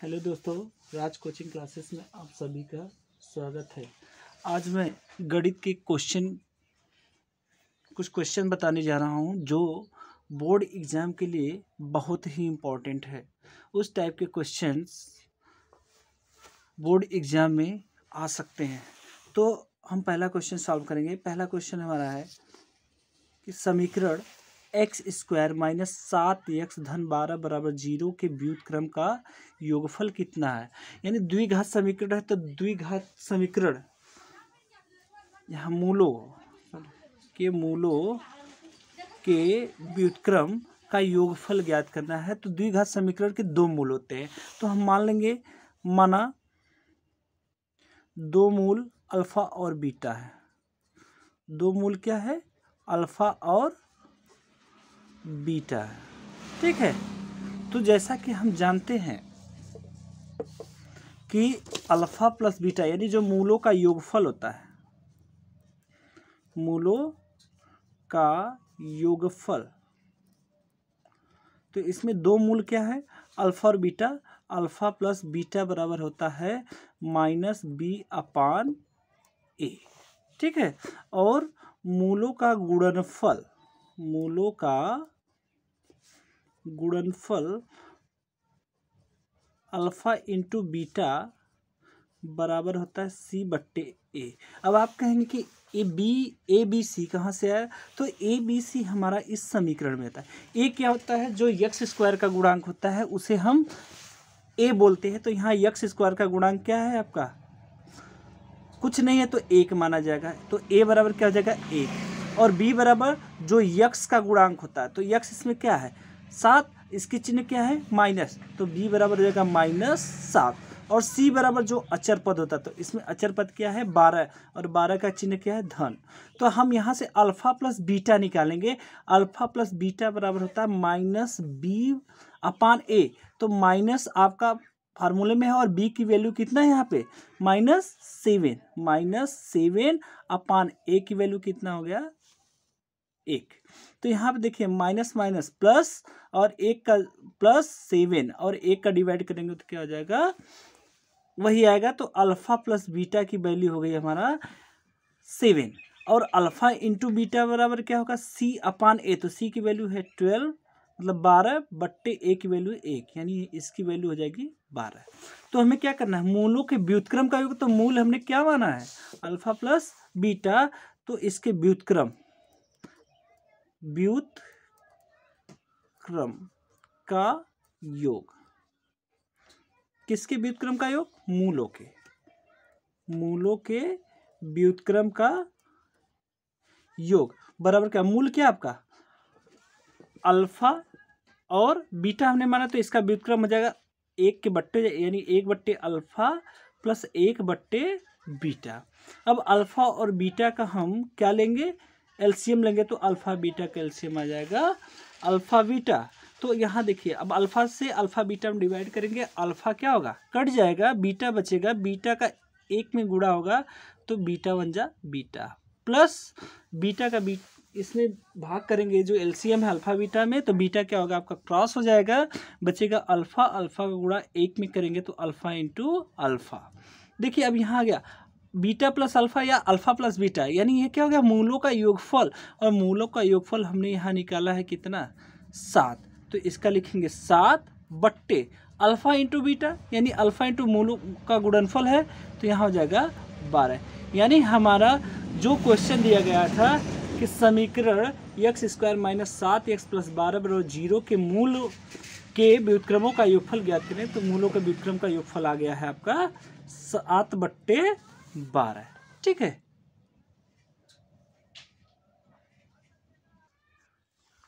Hello दोस्तों, राज coaching classes में आप सभी का स्वागत है। आज मैं गणित के कुछ क्वेश्चन बताने जा रहा हूं जो बोर्ड एग्ज़ाम के लिए बहुत ही इम्पोर्टेंट है। उस टाइप के क्वेश्चंस बोर्ड एग्ज़ाम में आ सकते हैं। तो हम पहला क्वेश्चन सॉल्व करेंगे। पहला क्वेश्चन हमारा है कि समीकरण x² माइनस 7x धन 12 बराबर 0 के व्युत्क्रम का योगफल कितना है। यानी द्विघात समीकरण है तो द्विघात समीकरण यहाँ मूलों के व्युत्क्रम का योगफल ज्ञात करना है। तो द्विघात समीकरण के दो मूल होते हैं, तो हम मान लेंगे माना दो मूल अल्फा और बीटा है। दो मूल क्या है? अल्फा और बीटा है। ठीक है, तो जैसा कि हम जानते हैं कि अल्फा प्लस बीटा यानी जो मूलों का योगफल होता है, मूलों का योगफल, तो इसमें दो मूल क्या है? अल्फा और बीटा। अल्फा प्लस बीटा बराबर होता है -b/a। ठीक है, और मूलों का गुणनफल अल्फा इंटू बीटा बराबर होता है c/a। अब आप कहेंगे कि ए बी सी कहाँ से आया? तो ए बी सी हमारा इस समीकरण में आता है। ए क्या होता है? जो x² का गुणांक होता है उसे हम ए बोलते हैं। तो यहाँ x² का गुणांक क्या है आपका? कुछ नहीं है तो 1 माना जाएगा। तो a बराबर क्या हो जाएगा? 1। और b बराबर जो x का गुणांक होता है, तो x इसमें क्या है? 7। इसकी चिन्ह क्या है? माइनस। तो b बराबर हो जाएगा -7। और c बराबर जो अचर पद होता है, तो इसमें अचर पद क्या है? 12। और 12 का चिन्ह क्या है? धन। तो हम यहाँ से अल्फा प्लस बीटा निकालेंगे। अल्फा प्लस बीटा बराबर होता है -b/a। तो माइनस आपका फार्मूले में है और b की वैल्यू कितना है यहाँ पे? -7। -7/a की वैल्यू कितना हो गया? 1। तो यहाँ पे देखिए माइनस माइनस प्लस और 1 का +7 और 1 का डिवाइड करेंगे तो क्या हो जाएगा? वही आएगा। तो अल्फा प्लस बीटा की वैल्यू हो गई हमारा 7। और अल्फा इंटू बीटा बराबर क्या होगा? c/a। तो c की वैल्यू है 12, मतलब 12/a की वैल्यू 1, यानी इसकी वैल्यू हो जाएगी 12। तो हमें क्या करना है? मूलों के व्युत्क्रम का योग। तो मूल हमने क्या माना है? Alpha plus beta. तो इसके व्युत्क्रम का योग। किसके व्युत्क्रम का योग? मूलों के व्युत्क्रम का योग बराबर क्या? मूल क्या आपका? अल्फा और बीटा हमने माना, तो इसका व्युत्क्रम हो जाएगा 1 के बट्टे, यानी 1/अल्फा प्लस 1/बीटा। अब अल्फा और बीटा का हम क्या लेंगे? एलसीएम लेंगे। तो अल्फा बीटा का एलसीएम आ जाएगा अल्फा बीटा। तो यहाँ देखिए, अब अल्फा से अल्फा बीटा में डिवाइड करेंगे, अल्फा क्या होगा? कट जाएगा, बीटा बचेगा। बीटा का 1 में गुणा होगा तो बीटा बन जा बीटा, प्लस बीटा का इसमें भाग करेंगे, जो एलसीएम है अल्फा बीटा में, तो बीटा क्या होगा आपका? क्रॉस हो जाएगा, बचेगा अल्फा। अल्फा का गुणा 1 में करेंगे तो अल्फा इंटू अल्फा। देखिए अब यहाँ आ गया बीटा प्लस अल्फा या अल्फा प्लस बीटा, यानी ये क्या हो गया? मूलों का योगफल। और मूलों का योगफल हमने यहाँ निकाला है कितना? 7। तो इसका लिखेंगे 7/, अल्फा इंटू बीटा, यानी अल्फा इंटू मूलों का गुणनफल है, तो यहाँ हो जाएगा 12। यानी हमारा जो क्वेश्चन दिया गया था कि समीकरण x² माइनस 7x प्लस 12 बराबर 0 के मूल के व्युत्क्रमों का योगफल ज्ञात करें, तो मूलों के व्युत्क्रम का योगफल आ गया है आपका 7/12। ठीक है,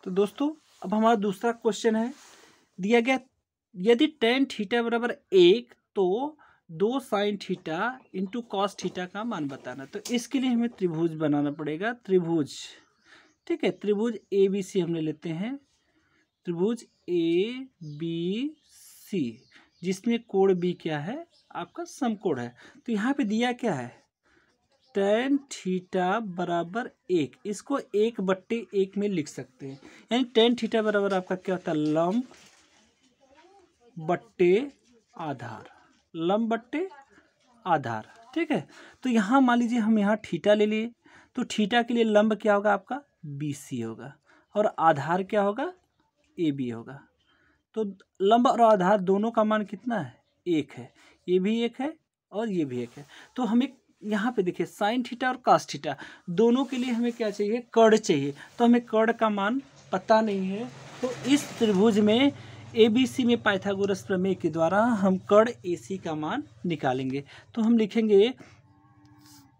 तो दोस्तों अब हमारा दूसरा क्वेश्चन है, दिया गया यदि tan थीटा बराबर 1 तो 2 sin theta into cos theta का मान बताना। तो इसके लिए हमें त्रिभुज बनाना पड़ेगा। त्रिभुज, ठीक है, त्रिभुज ABC हमने लेते हैं। त्रिभुज ABC जिसमें कोण B क्या है? आपका समकोण है। तो यहाँ पे दिया क्या है? tan थीटा बराबर 1, इसको 1/1 में लिख सकते हैं। यानी tan थीटा बराबर आपका क्या होता है? लंब बट्टे आधार, लंब बट्टे आधार। ठीक है, तो यहाँ मान लीजिए हम यहाँ थीटा ले लिए, तो थीटा के लिए लंब क्या होगा आपका BC होगा और आधार क्या होगा AB होगा। तो लंब और आधार दोनों का मान कितना है, 1 है, ये भी 1 है और ये भी 1 है। तो हमें यहाँ पे देखिए साइन थीटा और कास थीटा दोनों के लिए हमें क्या चाहिए, कर्ण चाहिए। तो हमें कर्ण का मान पता नहीं है, तो इस त्रिभुज में ABC में पाइथागोरस प्रमेय के द्वारा हम कर्ण AC का मान निकालेंगे। तो हम लिखेंगे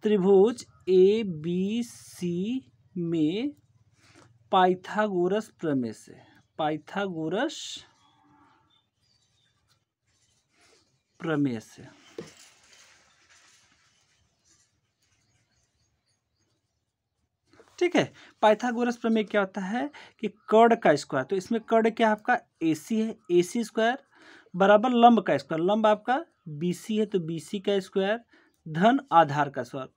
त्रिभुज ABC में पाइथागोरस प्रमेय से, पाइथागोरस प्रमेय से ठीक है। पाइथागोरस प्रमेय क्या होता है कि कर्ण का स्क्वायर, तो इसमें कर्ण क्या आपका AC है, AC स्क्वायर बराबर लंब का स्क्वायर, लंब आपका BC है तो BC का स्क्वायर धन आधार का स्क्वायर,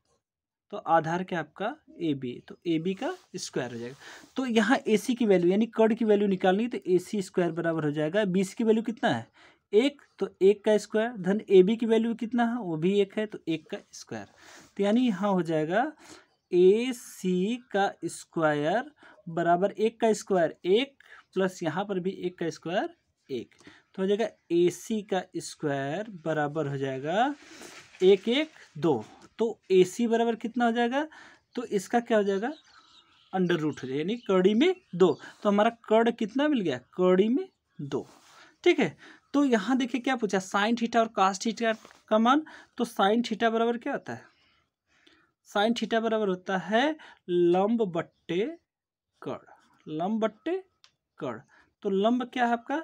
तो आधार क्या आपका AB, तो AB का स्क्वायर हो जाएगा। तो यहाँ AC की वैल्यू यानी कर्ण की वैल्यू निकालनी, तो AC स्क्वायर बराबर हो जाएगा BC की वैल्यू कितना है 1, तो 1 का स्क्वायर धन AB की वैल्यू कितना है वो भी 1 है, तो 1 का स्क्वायर। तो यानी यहाँ हो जाएगा AC का स्क्वायर बराबर 1 का स्क्वायर 1 प्लस यहाँ पर भी 1 का स्क्वायर 1, तो हो जाएगा AC का स्क्वायर बराबर हो जाएगा 1 1 2, तो AC बराबर कितना हो जाएगा, तो इसका क्या हो जाएगा अंडर रूट हो जाएगा यानी कड़ी में 2, तो हमारा कर्ण कितना मिल गया कड़ी में 2। ठीक है, तो यहाँ देखिए क्या पूछा साइन थीटा और कास थीटा का मान, तो साइन थीटा बराबर क्या होता है, साइन थीटा बराबर होता है लंब बट्टे कर्ण, लंब बट्टे कर्ण। तो लंब क्या है आपका,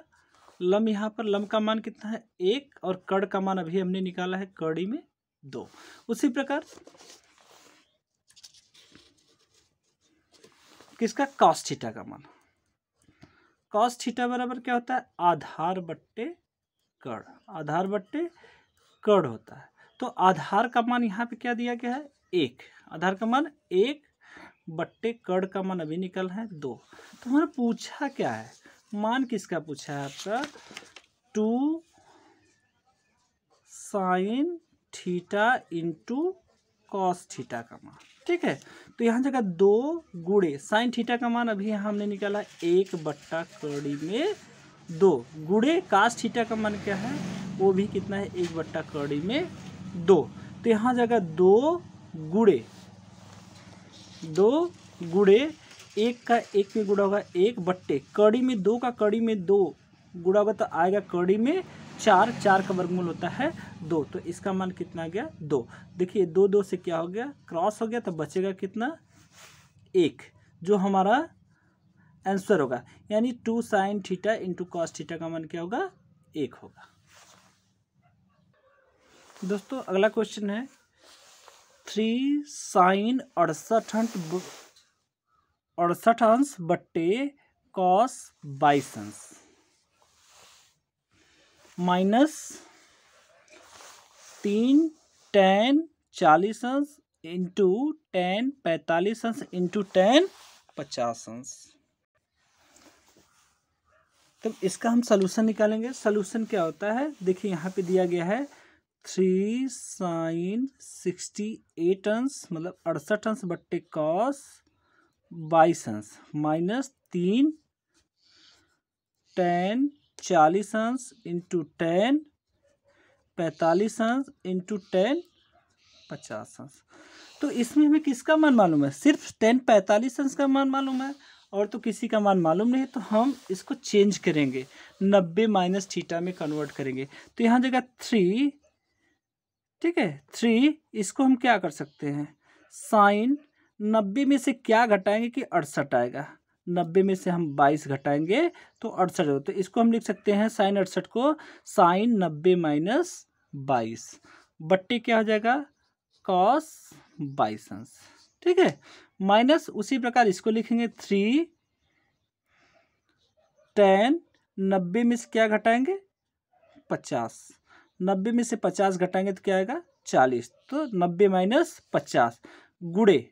लंब यहाँ पर लंब का मान कितना है 1 और कर्ण का मान अभी हमने निकाला है कड़ी में 2। उसी प्रकार किसका कॉस थीटा का मान, कॉस थीटा बराबर क्या होता है आधार बट्टे कर्ण, आधार बट्टे कर्ण होता है। तो आधार का मान यहाँ पे क्या दिया गया है 1, आधार का मान 1 बट्टे कर्ण का मान अभी निकल है 2। तो हमारा पूछा क्या है, मान किसका पूछा है आपका 2 sine theta into cos theta का मान। ठीक है, तो यहाँ जगह 2 गुणे साइन थीटा का मान अभी यहाँ हमने निकाला 1 बट्टा कड़ी में 2 गुणे कास थीटा का मान क्या है वो भी कितना है 1 बट्टा कड़ी में 2। तो यहाँ जगह 2 गुणे 1 का 1 में गुणा होगा 1 बट्टे कड़ी में 2 का कड़ी में 2 गुणा होगा तो आएगा कड़ी में 4, 4 का वर्गमूल होता है 2, तो इसका मान कितना आ गया 2। देखिए 2 2 से क्या हो गया क्रॉस हो गया, तो बचेगा कितना 1, जो हमारा आंसर होगा यानी 2 sine theta into cos theta का मान क्या होगा 1 होगा। दोस्तों अगला क्वेश्चन है 3 साइन 68 अंश बट्टे कॉस 22 अंश माइनस 3 tan 40 अंश इंटू tan 45 अंश इंटू tan 50 अंश। तो इसका हम सलूशन निकालेंगे। सलूशन क्या होता है देखिए यहाँ पे दिया गया है 3 साइन 68 अंश मतलब 68 अंश बट्टे कॉस 22 अंश माइनस 3 tan 40 अंश इंटू tan 45 अंश इंटू tan 50 अंश। तो इसमें हमें किसका मान मालूम है, सिर्फ tan 45 अंश का मान मालूम है और तो किसी का मान मालूम नहीं, तो हम इसको चेंज करेंगे 90 माइनस थीटा में कन्वर्ट करेंगे। तो यहाँ जगह 3, ठीक है 3, इसको हम क्या कर सकते हैं साइन 90 में से क्या घटाएंगे कि 68 आएगा, 90 में से हम 22 घटाएंगे तो 68 हो, तो इसको हम लिख सकते हैं साइन 68 को साइन 90 माइनस 22 बट्टे क्या हो जाएगा कॉस 22 अंश। ठीक है, माइनस उसी प्रकार इसको लिखेंगे 3 tan 90 में से क्या घटाएंगे 50, 90 में से 50 घटाएंगे तो क्या आएगा 40, तो 90 माइनस 50 गुणे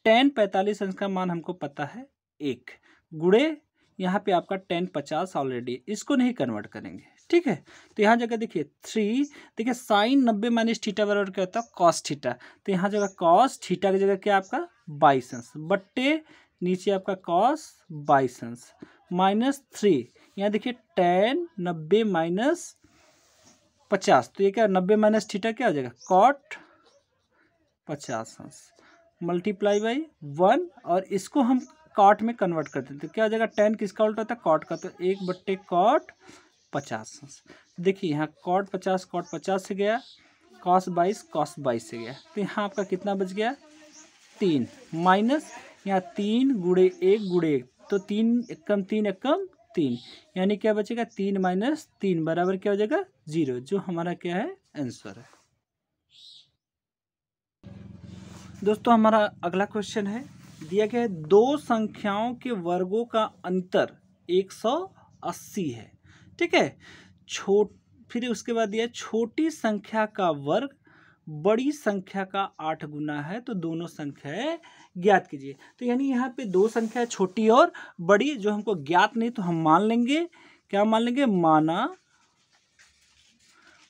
tan 45 अंश का मान हमको पता है 1 गुणे यहाँ पे आपका tan 50 ऑलरेडी, इसको नहीं कन्वर्ट करेंगे। ठीक है। तो यहाँ जगह देखिए 3, देखिए साइन 90 माइनस थीटा बराबर क्या होता है कॉस थीटा, तो यहाँ जगह कॉस थीटा की जगह क्या आपका 22 अंश बट्टे नीचे आपका कॉस 22 अंश -3, यहाँ देखिए tan 90 माइनस 50, तो ये क्या 90 माइनस थीटा क्या हो जाएगा कॉट 50 अंश मल्टीप्लाई बाई 1, और इसको हम कॉट में कन्वर्ट करते हैं तो क्या हो जाएगा tan किसका उल्टा होता है कॉट का, तो 1/कॉट 50 अंश। देखिए यहाँ कॉट 50 से गया, कॉस 22 से गया, तो यहाँ आपका कितना बच गया 3 माइनस यहाँ 3 गुणे 1 गुणे 1, तो 3 एकम 3 एकम 3, यानी क्या बचेगा 3 माइनस 3 बराबर क्या हो जाएगा 0, जो हमारा क्या है आंसर है। दोस्तों हमारा अगला क्वेश्चन है, दिया गया है दो संख्याओं के वर्गों का अंतर 180 है, ठीक है। फिर उसके बाद दिया छोटी संख्या का वर्ग बड़ी संख्या का 8 गुना है, तो दोनों संख्याएं ज्ञात कीजिए। तो यानी यहाँ पे दो संख्या छोटी और बड़ी जो हमको ज्ञात नहीं, तो हम मान लेंगे क्या मान लेंगे, माना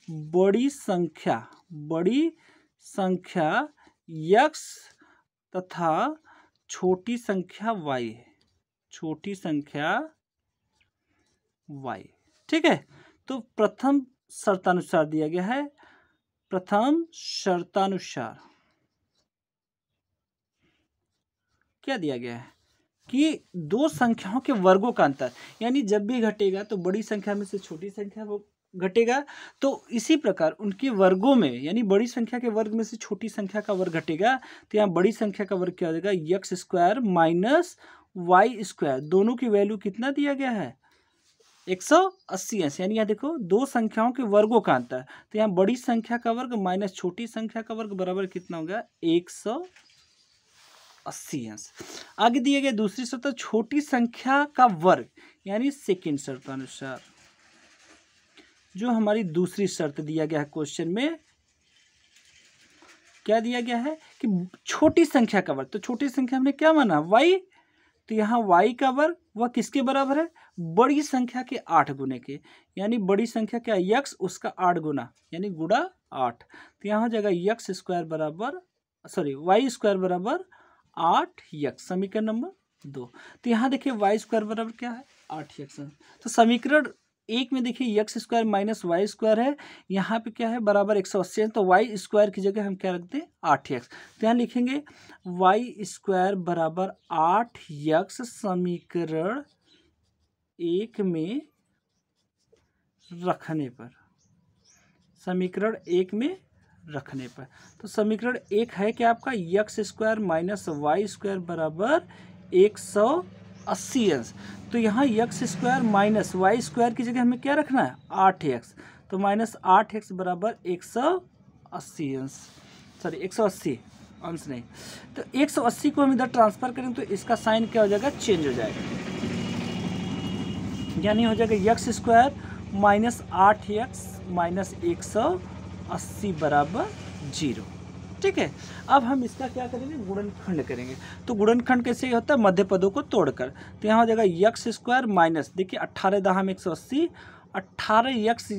बड़ी संख्या x तथा छोटी संख्या y, ठीक है। तो प्रथम शर्तानुसार दिया गया है, प्रथम शर्तानुसार क्या दिया गया है कि दो संख्याओं के वर्गों का अंतर, यानी जब भी घटेगा तो बड़ी संख्या में से छोटी संख्या वो घटेगा, तो इसी प्रकार उनके वर्गों में यानी बड़ी संख्या के वर्ग में से छोटी संख्या का वर्ग घटेगा, तो यहाँ बड़ी संख्या का वर्ग क्या हो जाएगा x² माइनस y², दोनों की वैल्यू कितना दिया गया है 180 अंश, यानी यहाँ देखो दो संख्याओं के वर्गों का अंतर, तो यहाँ बड़ी संख्या का वर्ग माइनस छोटी संख्या का वर्ग बराबर कितना होगा 180 अंश। आगे दिए गए दूसरी शर्त छोटी संख्या का वर्ग, यानी सेकंड शर्तानुसार, जो हमारी दूसरी शर्त दिया गया है क्वेश्चन में, क्या दिया गया है कि छोटी संख्या का वर्ग, तो छोटी संख्या हमने क्या माना y, तो यहाँ y का वर्ग वह किसके बराबर है बड़ी संख्या के 8 गुने के, यानी बड़ी संख्या क्या x उसका 8 गुना यानी गुणा 8, तो यहाँ हो जाएगा y² बराबर y² 8x, समीकरण नंबर 2। तो यहाँ देखिए y² बराबर क्या है 8x, तो समीकरण 1 में देखिए x² माइनस y² है, यहाँ पे क्या है बराबर 180 है, तो y² की जगह हम क्या रखते हैं 8x, तो यहाँ लिखेंगे y² बराबर 8x समीकरण 1 में रखने पर, तो समीकरण 1 है क्या आपका x² माइनस y² बराबर 180 अंश, तो यहाँ x² माइनस y² की जगह हमें क्या रखना है 8x, तो माइनस 8x बराबर 180 अंश, सॉरी 180 अंश नहीं, तो 180 को हम इधर ट्रांसफर करें तो इसका साइन क्या हो जाएगा चेंज हो जाएगा, यानी हो जाएगा x² माइनस 8x माइनस 180 बराबर 0, ठीक है। अब हम इसका क्या करेंगे गुणनखंड करेंगे, तो गुणनखंड कैसे होता है मध्य पदों को तोड़कर, तो यहाँ हो जाएगा x² माइनस देखिए 18 दहम 180, 18x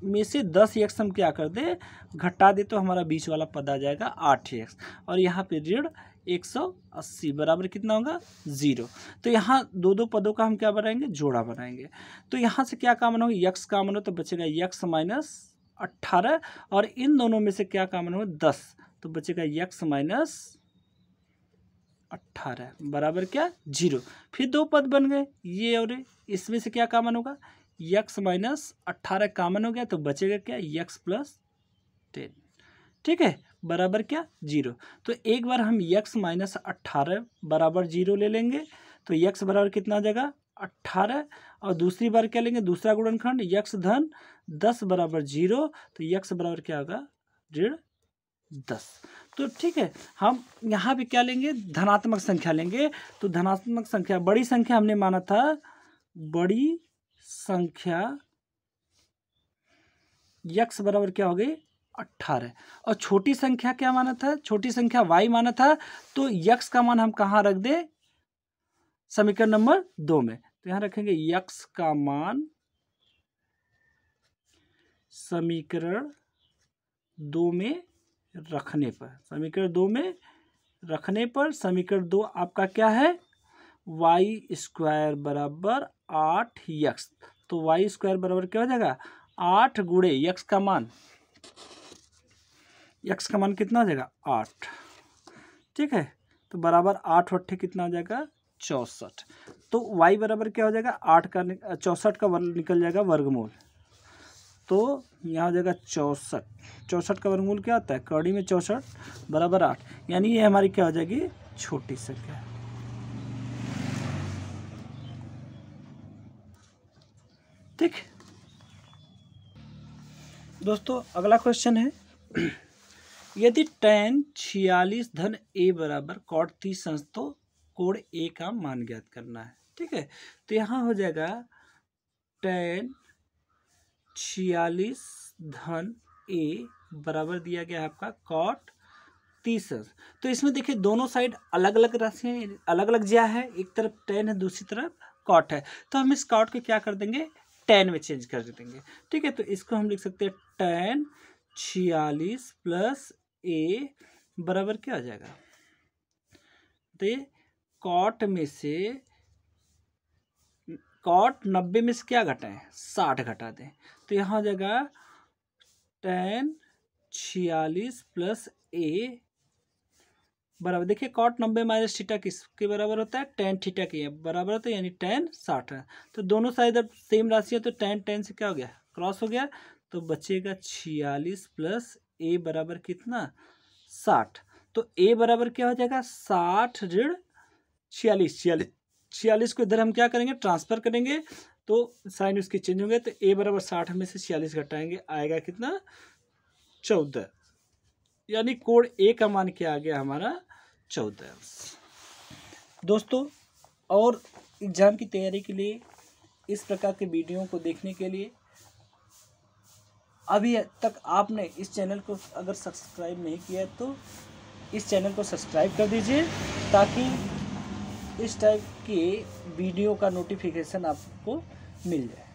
में से 10x हम क्या कर दे घटा दे, तो हमारा बीच वाला पद आ जाएगा 8x, और यहाँ पे ऋण 180 बराबर कितना होगा 0, तो यहाँ दो पदों का हम क्या बनाएंगे जोड़ा बनाएंगे, तो यहाँ से क्या कॉमन होगा x कॉमन हो, तो बचेगा x माइनस 18, और इन दोनों में से क्या कॉमन होगा 10, तो बचेगा x माइनस 18 बराबर क्या 0, फिर दो पद बन गए ये और इसमें से क्या कॉमन होगा x माइनस 18 कॉमन हो गया, तो बचेगा क्या x प्लस 10, ठीक है बराबर क्या 0, तो एक बार हम x माइनस 18 बराबर 0 ले लेंगे, तो x बराबर कितना आ जाएगा 18, और दूसरी बार क्या लेंगे दूसरा गुणनखंड x धन 10 बराबर 0, तो x बराबर क्या होगा ऋण 10, तो ठीक है हम यहाँ पे क्या लेंगे धनात्मक संख्या लेंगे, तो धनात्मक संख्या बड़ी संख्या हमने माना था बड़ी संख्या x बराबर क्या हो गई 18, और छोटी संख्या क्या माना था छोटी संख्या y माना था, तो x का मान हम कहाँ रख दे समीकरण नंबर 2 में, तो यहाँ रखेंगे x का मान समीकरण 2 में रखने पर, समीकरण 2 में रखने पर समीकरण 2 आपका क्या है, y² बराबर 8x। तो y² बराबर क्या हो जाएगा, 8 गुणे x का मान, x का मान कितना हो जाएगा 8, ठीक है। तो बराबर 8 8 कितना हो जाएगा 64। तो y बराबर क्या हो जाएगा 8 का 64 का वर्ग निकल जाएगा वर्गमूल। तो यहाँ हो जाएगा 64, 64 का वर्गमूल क्या होता है, कौड़ी में 64 बराबर 8, यानी ये हमारी क्या हो जाएगी छोटी संख्या। ठीक दोस्तों, अगला क्वेश्चन है यदि tan 46 धन a बराबर cot 30 अंश तो कोण a का मान ज्ञात करना है। ठीक है, तो यहाँ हो जाएगा tan 46 धन a बराबर दिया गया है आपका cot 30 अंश। तो इसमें देखिए दोनों साइड अलग अलग राशियाँ, अलग अलग ज्या है, एक तरफ tan है दूसरी तरफ cot है। तो हम इस cot को क्या कर देंगे, tan में चेंज कर देंगे। ठीक है, तो इसको हम लिख सकते हैं tan 46 प्लस a बराबर क्या आ जाएगा, तो ये cot में से cot 90 में से क्या घटाएं, 60 घटा दें। तो यहाँ हो जाएगा tan 46 प्लस a बराबर, देखिए cot 90 माइनस थीटा किसके बराबर होता है, tan थीटा के बराबर होता है, यानी tan 60 है। तो दोनों साइड अब सेम राशि है तो tan से क्या हो गया, क्रॉस हो गया। तो बचेगा 46 प्लस a बराबर कितना 60। तो a बराबर क्या हो जाएगा 60 ऋण 46 को इधर हम क्या करेंगे ट्रांसफर करेंगे, तो साइन उसकी चेंज होंगे। तो a बराबर 60 में से 46 घटाएंगे, आएगा कितना 14, यानी कोण a का मान क्या आ गया हमारा 14। दोस्तों, और एग्जाम की तैयारी के लिए इस प्रकार के वीडियो को देखने के लिए अभी तक आपने इस चैनल को अगर सब्सक्राइब नहीं किया तो इस चैनल को सब्सक्राइब कर दीजिए, ताकि इस टाइप के वीडियो का नोटिफिकेशन आपको मिल जाए।